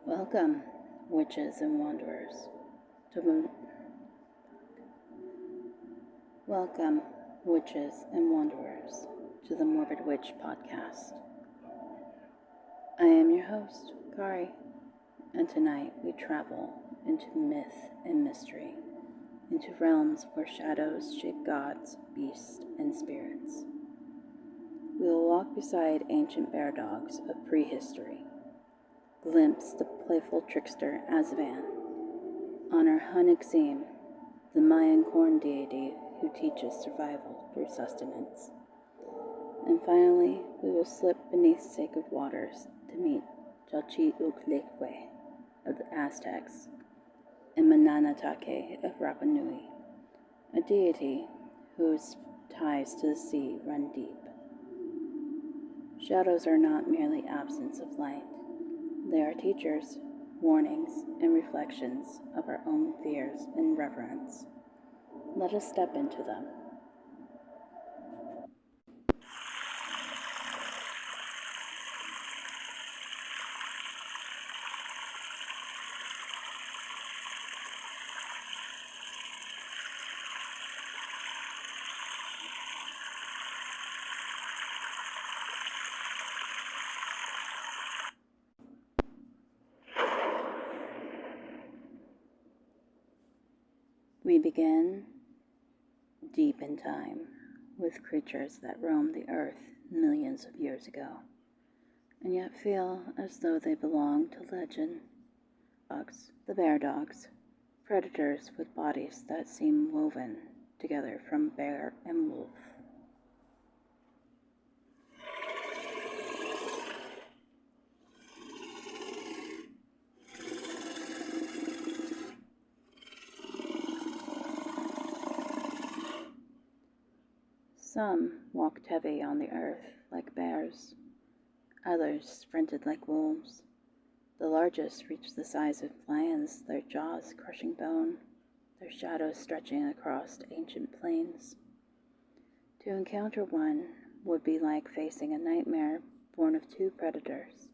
Welcome, witches and wanderers, to Welcome, witches and wanderers, to the Morbid Witch Podcast. I am your host, Kari, and tonight we travel into myth and mystery, into realms where shadows shape gods, beasts, and spirits. We will walk beside ancient bear dogs of prehistory, glimpse the playful trickster Azeban, honor Hun-Ixim, the Mayan corn deity who teaches survival through sustenance. And finally, we will slip beneath sacred waters to meet Chalchiuhtlicue of the Aztecs and Manana Take of Rapa Nui, a deity whose ties to the sea run deep. Shadows are not merely absence of light. They are teachers, warnings, and reflections of our own fears and reverence. Let us step into them. We begin deep in time with creatures that roamed the earth millions of years ago, and yet feel as though they belong to legend. The bear dogs, predators with bodies that seem woven together from bear and wolf. Some walked heavy on the earth like bears. Others sprinted like wolves. The largest reached the size of lions, their jaws crushing bone, their shadows stretching across ancient plains. To encounter one would be like facing a nightmare born of two predators,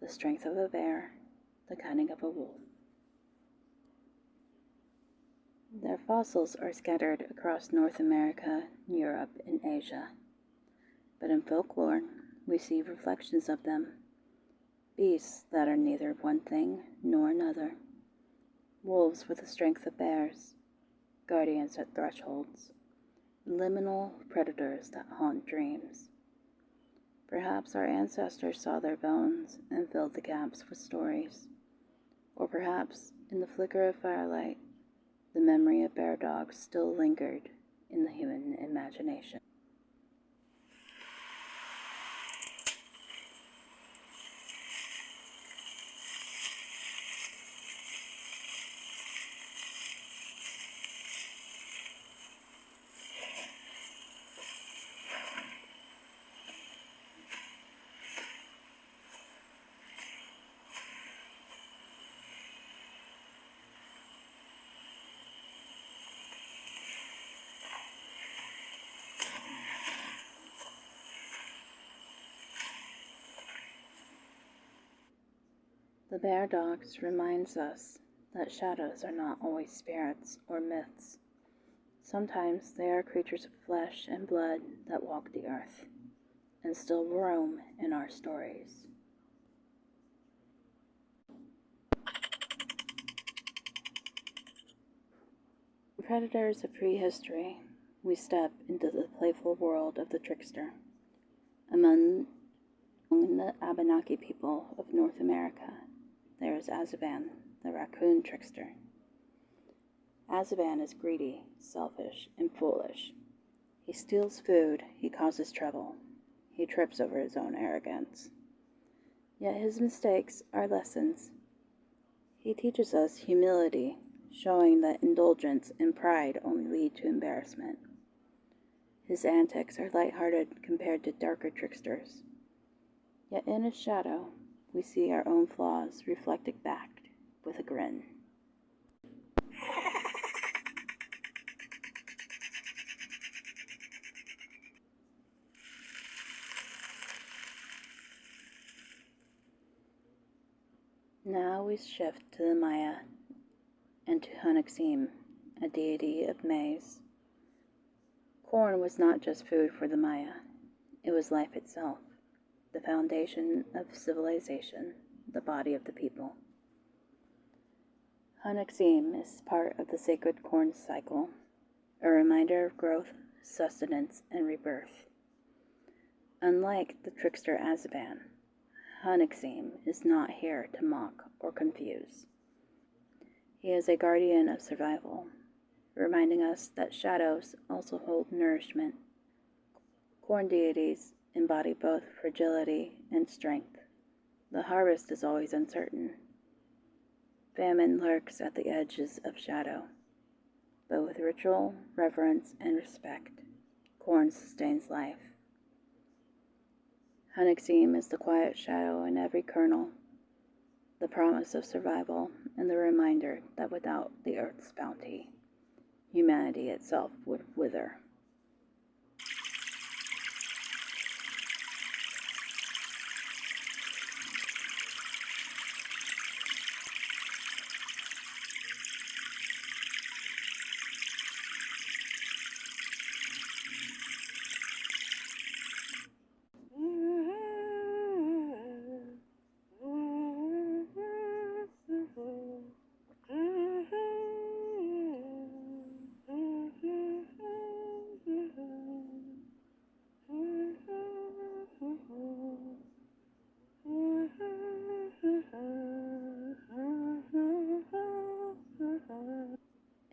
the strength of a bear, the cunning of a wolf. Their fossils are scattered across North America, Europe, and Asia. But in folklore, we see reflections of them, beasts that are neither one thing nor another, wolves with the strength of bears, guardians at thresholds, liminal predators that haunt dreams. Perhaps our ancestors saw their bones and filled the gaps with stories, or perhaps in the flicker of firelight, the memory of bear dogs still lingered in the human imagination. The bear dogs reminds us that shadows are not always spirits or myths. Sometimes they are creatures of flesh and blood that walk the earth and still roam in our stories. Predators of prehistory, we step into the playful world of the trickster. Among the Abenaki people of North America, there is Azeban, the raccoon trickster. Azeban is greedy, selfish, and foolish. He steals food, he causes trouble. He trips over his own arrogance. Yet his mistakes are lessons. He teaches us humility, showing that indulgence and pride only lead to embarrassment. His antics are lighthearted compared to darker tricksters. Yet in his shadow, we see our own flaws reflected back with a grin. Now we shift to the Maya and to Hun-Ixim, a deity of maize. Corn was not just food for the Maya, it was life itself, the foundation of civilization, the body of the people. Hun-Ixim is part of the sacred corn cycle, a reminder of growth, sustenance, and rebirth. Unlike the trickster Azeban, Hun-Ixim is not here to mock or confuse. He is a guardian of survival, reminding us that shadows also hold nourishment. Corn deities embody both fragility and strength. The harvest is always uncertain. Famine lurks at the edges of shadow, but with ritual, reverence, and respect, corn sustains life. Hun-Ixim is the quiet shadow in every kernel, the promise of survival, and the reminder that without the earth's bounty, humanity itself would wither.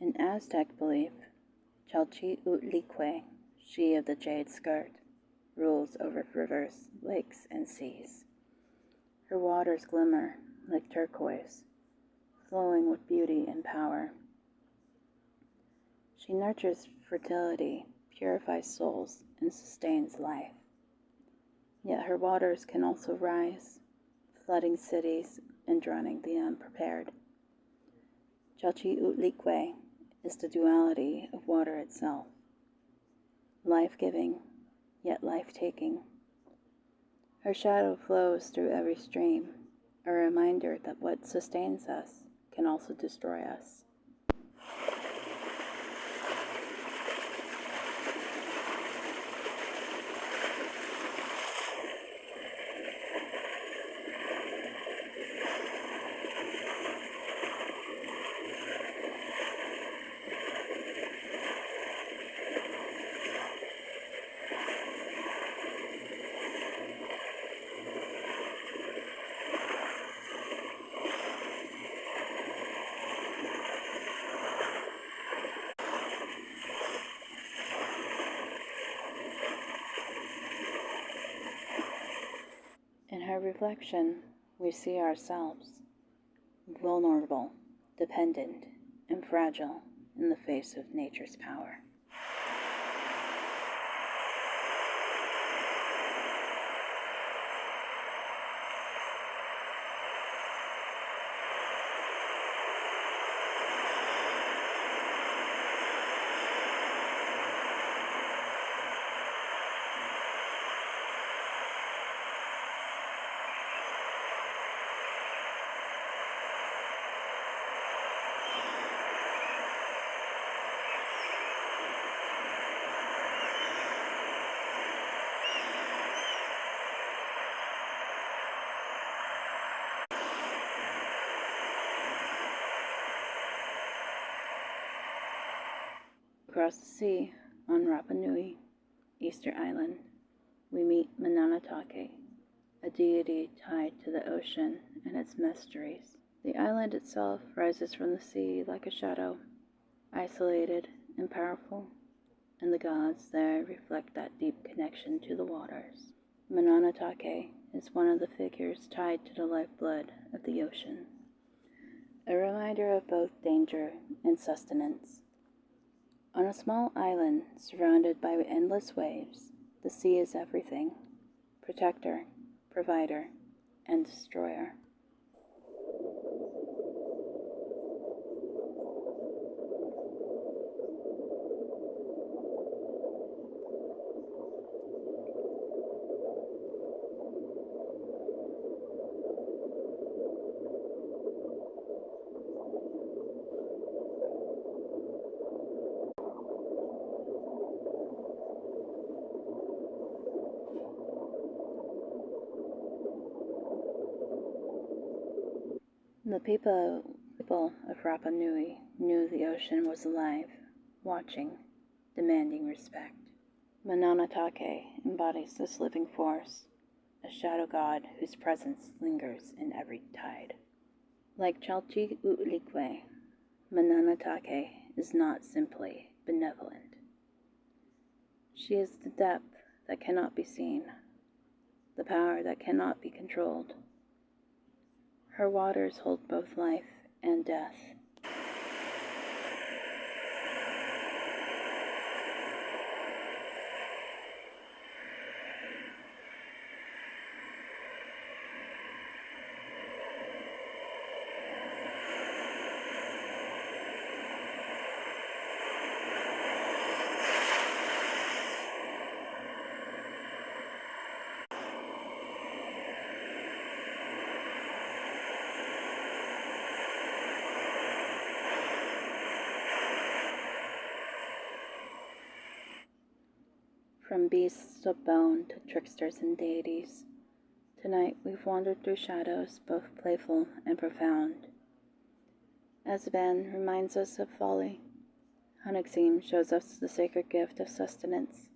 In Aztec belief, Chalchiuhtlicue, she of the jade skirt, rules over rivers, lakes, and seas. Her waters glimmer like turquoise, flowing with beauty and power. She nurtures fertility, purifies souls, and sustains life. Yet her waters can also rise, flooding cities and drowning the unprepared. Chalchiuhtlicue is the duality of water itself, life-giving, yet life-taking. Her shadow flows through every stream, a reminder that what sustains us can also destroy us. In her reflection, we see ourselves vulnerable, dependent, and fragile in the face of nature's power. Across the sea, on Rapa Nui, Easter Island, we meet Manana Take, a deity tied to the ocean and its mysteries. The island itself rises from the sea like a shadow, isolated and powerful, and the gods there reflect that deep connection to the waters. Manana Take is one of the figures tied to the lifeblood of the ocean, a reminder of both danger and sustenance. On a small island surrounded by endless waves, the sea is everything: protector, provider, and destroyer. The people of Rapa Nui knew the ocean was alive, watching, demanding respect. Manana Take embodies this living force, a shadow god whose presence lingers in every tide. Like Chalchiuhtlicue, Manana Take is not simply benevolent. She is the depth that cannot be seen, the power that cannot be controlled. Her waters hold both life and death. From beasts of bone to tricksters and deities, tonight we've wandered through shadows both playful and profound. Azeban reminds us of folly. Hun-Ixim shows us the sacred gift of sustenance.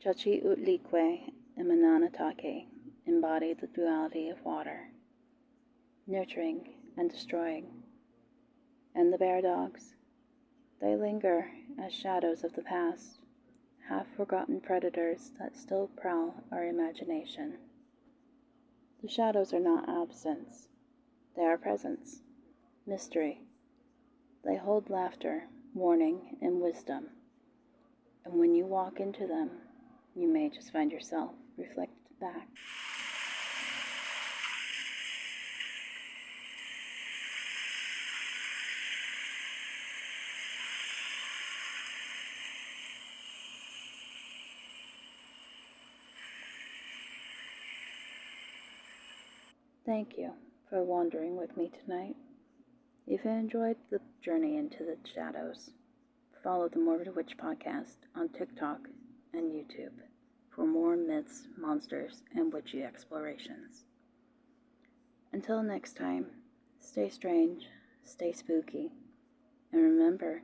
Chalchiuhtlicue and Manana Take embody the duality of water, nurturing and destroying. And the bear dogs, they linger as shadows of the past, half-forgotten predators that still prowl our imagination. The shadows are not absence, they are presence, mystery. They hold laughter, warning, and wisdom. And when you walk into them, you may just find yourself reflected back. Thank you for wandering with me tonight. If you enjoyed the journey into the shadows, follow the Morbid Witch Podcast on TikTok and YouTube for more myths, monsters, and witchy explorations. Until next time, stay strange, stay spooky, and remember,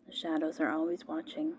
the shadows are always watching.